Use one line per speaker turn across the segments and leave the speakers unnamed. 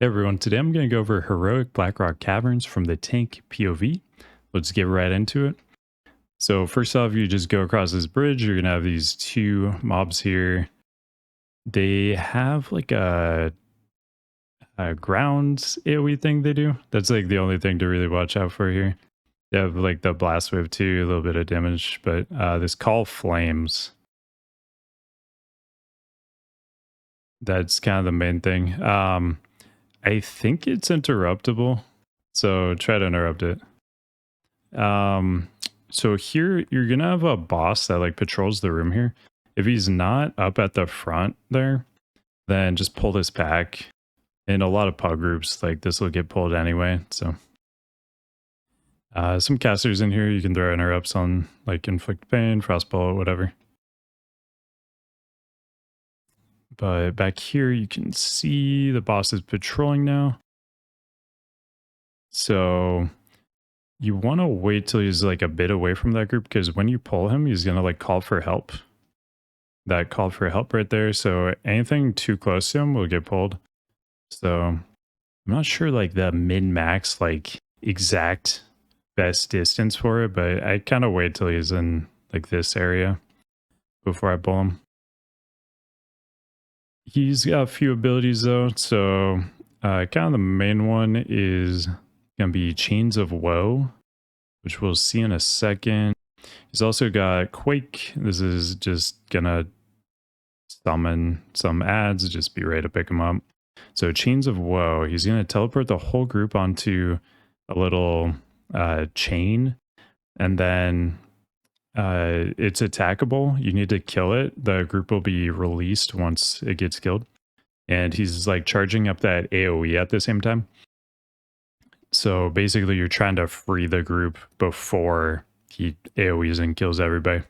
Hey everyone, today I'm going to go over heroic Blackrock Caverns from the tank POV. Let's get right into it. So first off, you just go across this bridge. You're going to have these two mobs here. They have like a ground AoE thing they do. That's like the only thing to really watch out for here. They have like the blast wave too, a little bit of damage, but this call flames. That's kind of the main thing. I think it's interruptible, so try to interrupt it. Um, so here you're gonna have a boss that like patrols the room here. If he's not up at the front there, then just pull this back. In a lot of pug groups, like this will get pulled anyway. So some casters in here, you can throw interrupts on like inflict pain, frostbolt, whatever. But back here you can see the boss is patrolling now. So you want to wait till he's like a bit away from that group, because when you pull him, he's gonna like call for help. That call for help right there. So anything too close to him will get pulled. So I'm not sure like the min max like exact best distance for it, but I kind of wait till he's in like this area before I pull him. He's got a few abilities though. So kind of the main one is gonna be Chains of Woe, which we'll see in a second. He's also got Quake. This is just gonna summon some ads, just be ready to pick them up. So Chains of Woe, he's going to teleport the whole group onto a little chain, and then it's attackable. You need to kill it. The group will be released once it gets killed. And he's like charging up that AoE at the same time. So basically you're trying to free the group before he AoEs and kills everybody.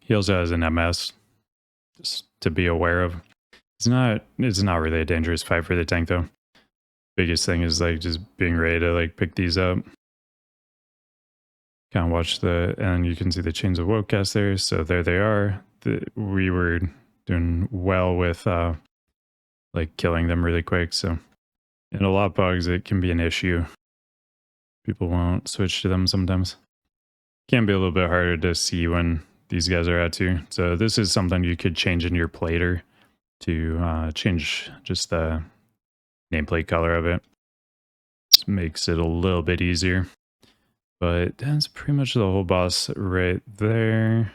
He also has an MS, just to be aware of. It's not really a dangerous fight for the tank though. Biggest thing is like just being ready to like pick these up. Kind of watch and you can see the Chains of Woe cast there. So there they are. We were doing well with like killing them really quick. So in a lot of bugs, it can be an issue. People won't switch to them sometimes. Can be a little bit harder to see when these guys are at too. So this is something you could change in your plater to change just the nameplate color of it. Just makes it a little bit easier. But that's pretty much the whole boss right there.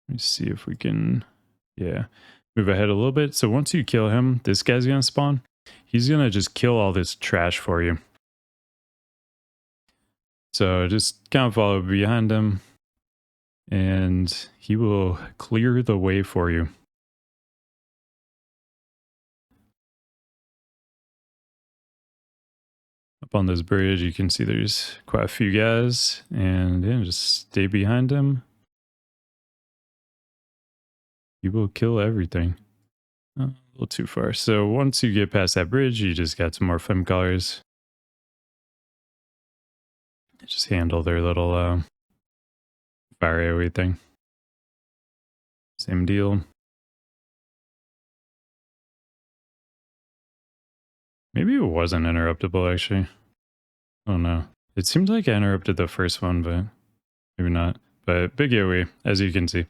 Let me see if we can, move ahead a little bit. So once you kill him, this guy's gonna spawn. He's gonna just kill all this trash for you. So just kind of follow behind him, and he will clear the way for you. Up on this bridge, you can see there's quite a few guys, and yeah, just stay behind him. You will kill everything. A little too far. So once you get past that bridge, you just got some more flame collars. Just handle their little fire AoE thing. Same deal. Maybe it wasn't interruptible actually. Oh no. It seemed like I interrupted the first one, but maybe not. But big AoE, as you can see.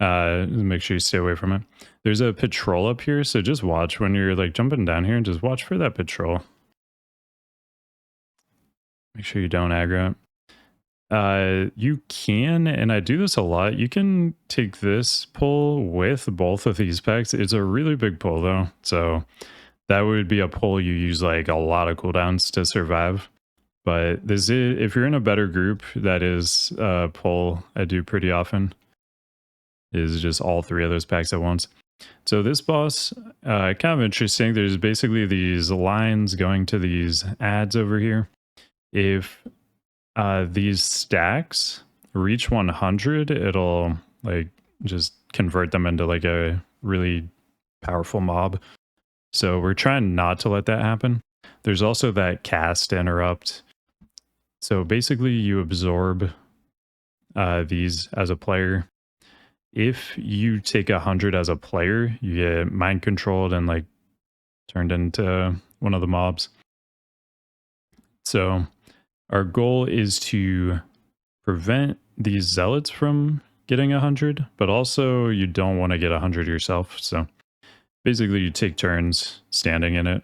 Make sure you stay away from it. There's a patrol up here, so just watch when you're like jumping down here, and just watch for that patrol. Make sure you don't aggro it. You can, and I do this a lot, you can take this pull with both of these packs. It's a really big pull though, so that would be a pull you use like a lot of cooldowns to survive. But this is, if you're in a better group, that is a pull I do pretty often, is just all three of those packs at once. So this boss, kind of interesting. There's basically these lines going to these ads over here. If these stacks reach 100, it'll like just convert them into like a really powerful mob. So we're trying not to let that happen. There's also that cast interrupt. So basically you absorb these as a player, if you take 100 as a player, you get mind controlled and like turned into one of the mobs. So our goal is to prevent these zealots from getting 100, but also you don't want to get 100 yourself. So basically you take turns standing in it.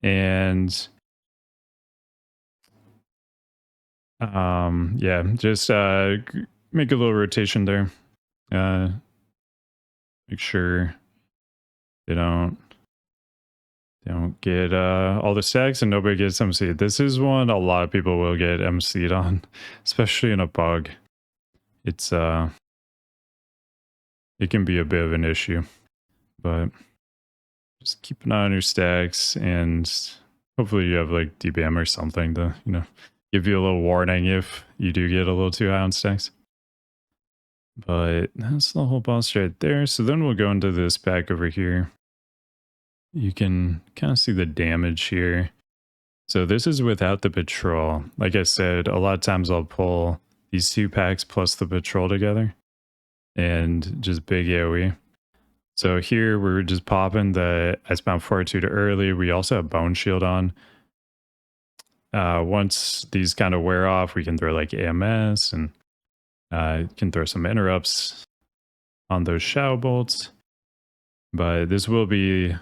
And yeah, just make a little rotation there. Make sure they don't get all the stacks and nobody gets MC'd. This is one a lot of people will get MC'd on, especially in a bug. It's it can be a bit of an issue, but just keep an eye on your stacks and hopefully you have like DBM or something to, give you a little warning if you do get a little too high on stacks. But that's the whole boss right there. So then we'll go into this pack over here. You can kind of see the damage here. So this is without the patrol. Like I said, a lot of times I'll pull these 2 packs plus the patrol together and just big AoE. So here we're just popping the Icebound Fortitude early. We also have Bone Shield on. Once these kind of wear off, we can throw like AMS and can throw some interrupts on those Shadow Bolts. But this will be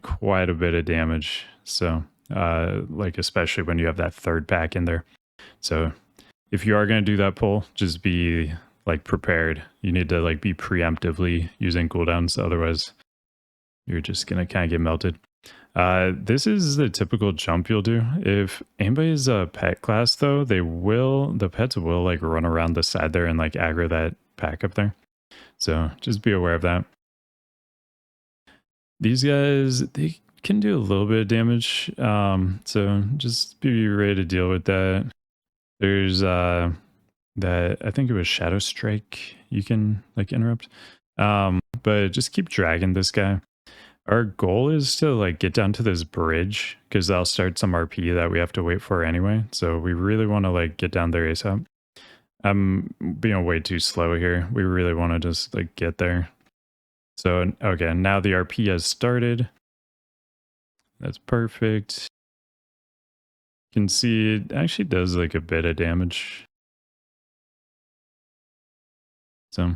quite a bit of damage. So like especially when you have that 3rd pack in there. So if you are going to do that pull, just be like prepared. You need to like be preemptively using cooldowns, otherwise you're just going to kind of get melted. This is the typical jump you'll do. If anybody's a pet class though, the pets will like run around the side there and like aggro that pack up there. So just be aware of that. These guys, they can do a little bit of damage. So just be ready to deal with that. There's that I think it was Shadow Strike you can like interrupt. But just keep dragging this guy. Our goal is to like get down to this bridge because that'll start some RP that we have to wait for anyway. So we really want to like get down there ASAP. I'm being way too slow here. We really want to just like get there. So okay, now the RP has started. That's perfect. You can see it actually does like a bit of damage. So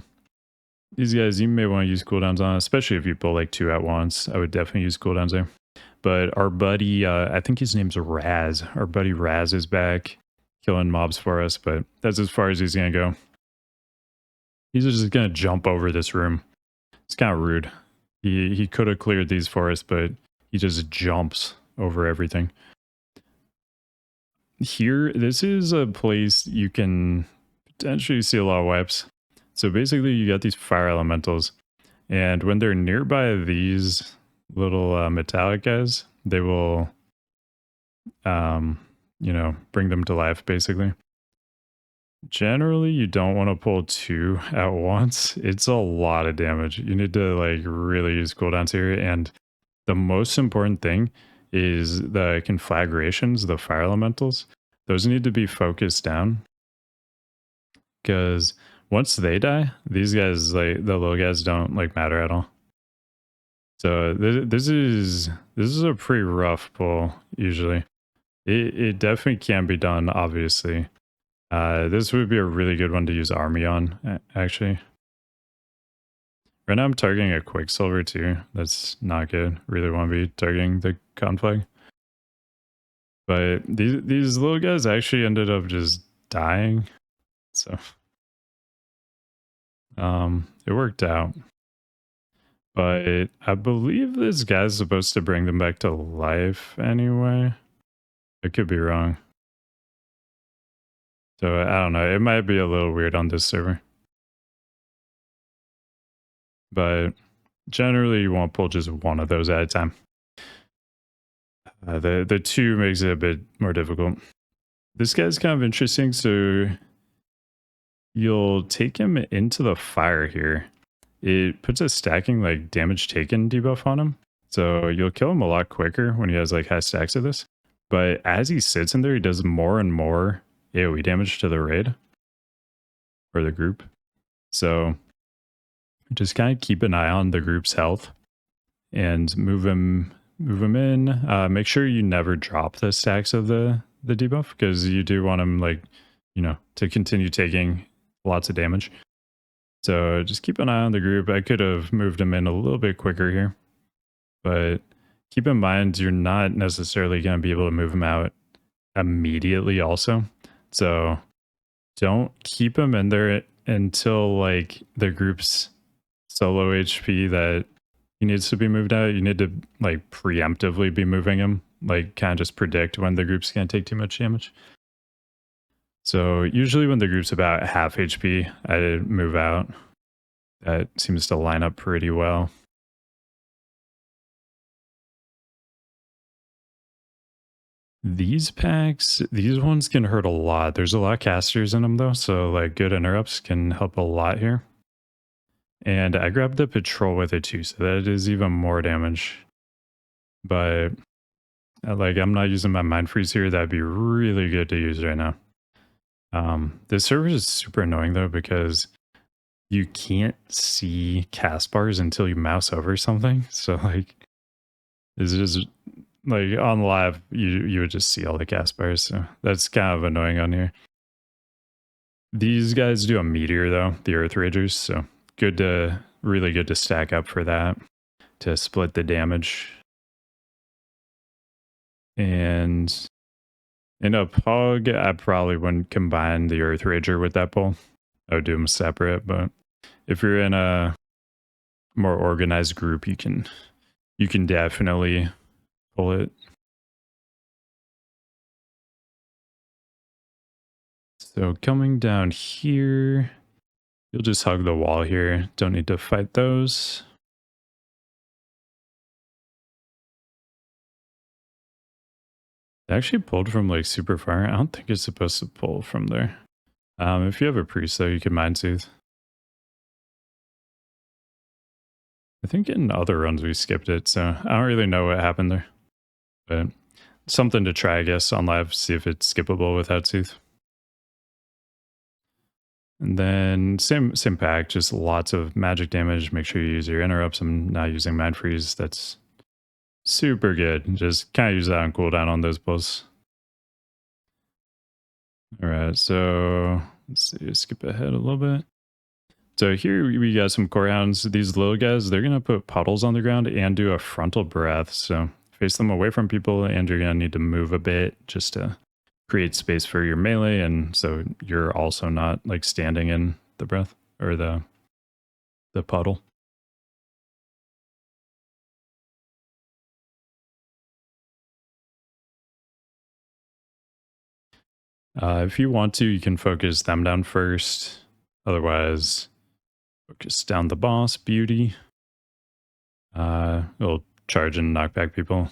these guys, you may want to use cooldowns on, especially if you pull like 2 at once. I would definitely use cooldowns there. But our buddy, I think his name's Raz. Our buddy Raz is back killing mobs for us, but that's as far as he's going to go. He's just going to jump over this room. It's kind of rude. He could have cleared these for us, but he just jumps over everything. Here, this is a place you can potentially see a lot of wipes. So basically you got these fire elementals, and when they're nearby these little metallic guys, they will, bring them to life basically. Generally, you don't want to pull 2 at once. It's a lot of damage. You need to like really use cooldowns here, and the most important thing is the conflagrations, the fire elementals. Those need to be focused down because once they die, these guys, like the little guys, don't like matter at all. So this is a pretty rough pull usually. It definitely can be done, obviously. This would be a really good one to use army on, actually. Right now I'm targeting a Quicksilver too. That's not good. Really want to be targeting the conflag. But these little guys actually ended up just dying. So it worked out. But I believe this guy's supposed to bring them back to life anyway. I could be wrong. So I don't know. It might be a little weird on this server. But generally you want to pull just one of those at a time. The 2 makes it a bit more difficult. This guy's kind of interesting. So you'll take him into the fire here. It puts a stacking like damage taken debuff on him. So you'll kill him a lot quicker when he has like high stacks of this. But as he sits in there, he does more and more AoE damage to the raid or the group. So just kind of keep an eye on the group's health and move him in. Make sure you never drop the stacks of the debuff, because you do want him, like, you know, to continue taking lots of damage. So just keep an eye on the group. I could have moved him in a little bit quicker here, but keep in mind you're not necessarily going to be able to move him out immediately also. So don't keep him in there until like the group's solo HP that he needs to be moved out. You need to like preemptively be moving him, like kind of just predict when the group's going to take too much damage. So usually when the group's about half HP, I move out. That seems to line up pretty well. These packs, these ones can hurt a lot. There's a lot of casters in them though, so like good interrupts can help a lot here. And I grabbed the patrol with it too, so that is even more damage. But like, I'm not using my mind freeze here. That'd be really good to use right now. This server is super annoying though, because you can't see cast bars until you mouse over something. So like, it's just like on live, you would just see all the cast bars. So that's kind of annoying on here. These guys do a meteor though, the Earth Ragers. So really good to stack up for that, to split the damage. And in a pug, I probably wouldn't combine the Earth Rager with that pull. I would do them separate, but if you're in a more organized group, you can definitely pull it. So coming down here, you'll just hug the wall here. Don't need to fight those. It actually pulled from like super far. I don't think it's supposed to pull from there. If you have a priest though, you can mind soothe. I think in other runs we skipped it, so I don't really know what happened there. But something to try, I guess, on live, see if it's skippable without soothe. And then same pack, just lots of magic damage. Make sure you use your interrupts. I'm not using mind freeze. That's super good. Just kind of use that on cooldown on those pulls. All right, so let's see, skip ahead a little bit. So here we got some core hounds. These little guys, they're gonna put puddles on the ground and do a frontal breath. So face them away from people, and you're gonna need to move a bit just to create space for your melee, and so you're also not like standing in the breath or the puddle. If you want to, you can focus them down first. Otherwise, focus down the boss, beauty. It'll charge and knock back people.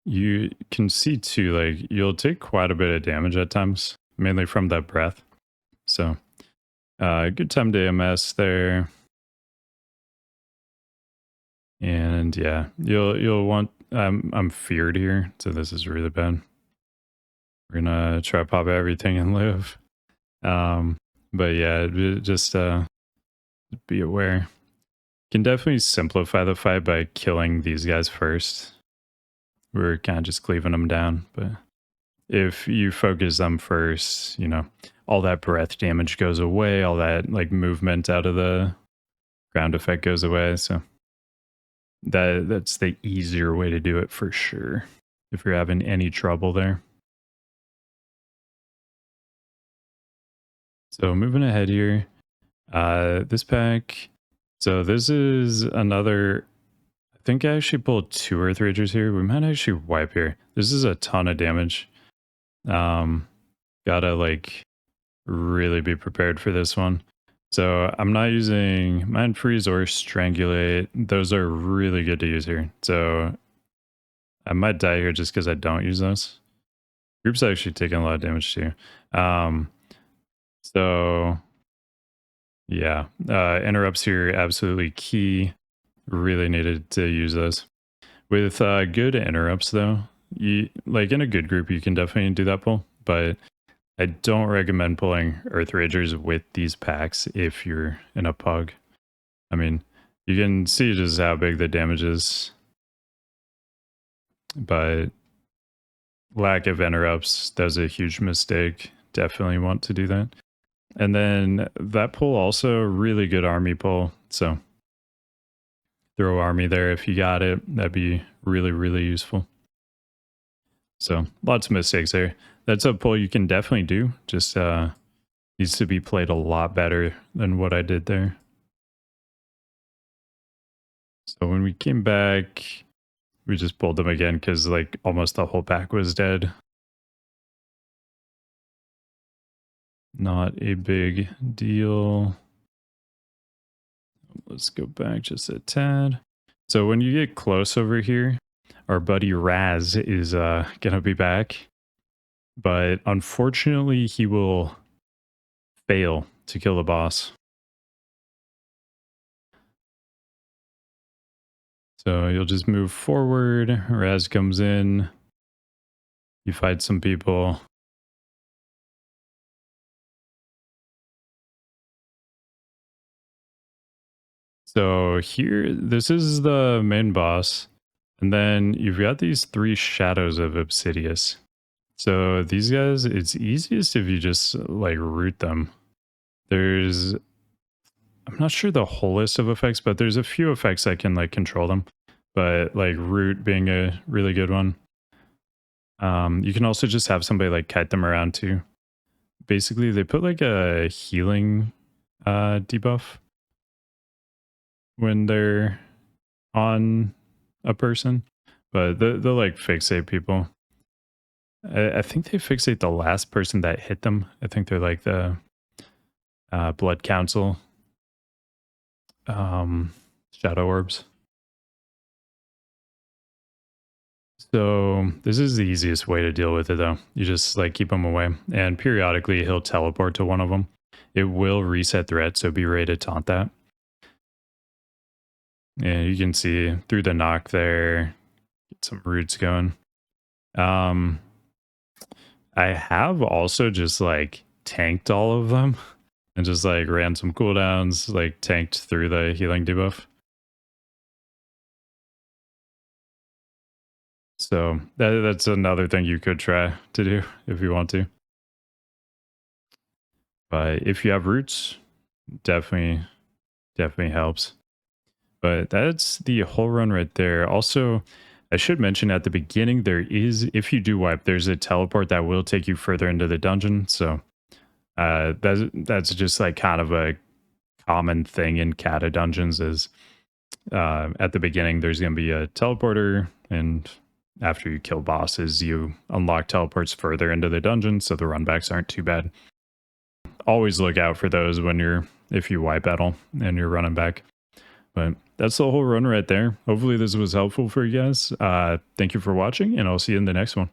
You can see too, like, you'll take quite a bit of damage at times, mainly from that breath. So, good time to AMS there. And yeah, you'll want, I'm feared here, so this is really bad. We're gonna try to pop everything and live. But yeah, just be aware. Can definitely simplify the fight by killing these guys first. We're kind of just cleaving them down, but if you focus them first, you know, all that breath damage goes away, all that like movement out of the ground effect goes away. So that's the easier way to do it for sure, if you're having any trouble there. So moving ahead here, this pack. So this is another, I think I actually pulled 2 Earth Ragers here. We might actually wipe here. This is a ton of damage. Gotta like really be prepared for this one. So I'm not using Mind Freeze or Strangulate. Those are really good to use here. So I might die here just because I don't use those. Group's actually taking a lot of damage too. So Yeah, interrupts here absolutely key. Really needed to use those. With good interrupts though, you like in a good group you can definitely do that pull, but I don't recommend pulling Earth Ragers with these packs if you're in a pug. I mean, you can see just how big the damage is, but lack of interrupts, that's a huge mistake. Definitely want to do that. And then that pull also really good army pull. So throw army there if you got it. That'd be really, really useful. So lots of mistakes there. That's a pull you can definitely do. Just needs to be played a lot better than what I did there. So when we came back, we just pulled them again because like almost the whole pack was dead. Not a big deal. Let's go back just a tad. So when you get close over here, our buddy Raz is gonna be back. But unfortunately, he will fail to kill the boss. So you'll just move forward. Raz comes in. You fight some people. So here, this is the main boss. And then you've got these 3 shadows of Obsidius. So these guys, it's easiest if you just like root them. There's, I'm not sure the whole list of effects, but there's a few effects that can like control them. But like root being a really good one. You can also just have somebody like kite them around too. Basically, they put like a healing debuff when they're on a person, but they'll like fixate people. I think they fixate the last person that hit them. I think they're like the blood council shadow orbs. So this is the easiest way to deal with it though. You just like keep him away, and periodically he'll teleport to one of them. It will reset threat, so be ready to taunt that. And you can see through the knock there, get some roots going. I have also just like tanked all of them and just like ran some cooldowns, like tanked through the healing debuff. So that's another thing you could try to do if you want to. But if you have roots, definitely helps. But that's the whole run right there. Also, I should mention at the beginning, there is, if you do wipe, there's a teleport that will take you further into the dungeon. So that's just like kind of a common thing in Kata dungeons is at the beginning, there's going to be a teleporter, and after you kill bosses, you unlock teleports further into the dungeon, so the runbacks aren't too bad. Always look out for those when if you wipe battle and you're running back. But that's the whole run right there. Hopefully this was helpful for you guys. Thank you for watching, and I'll see you in the next one.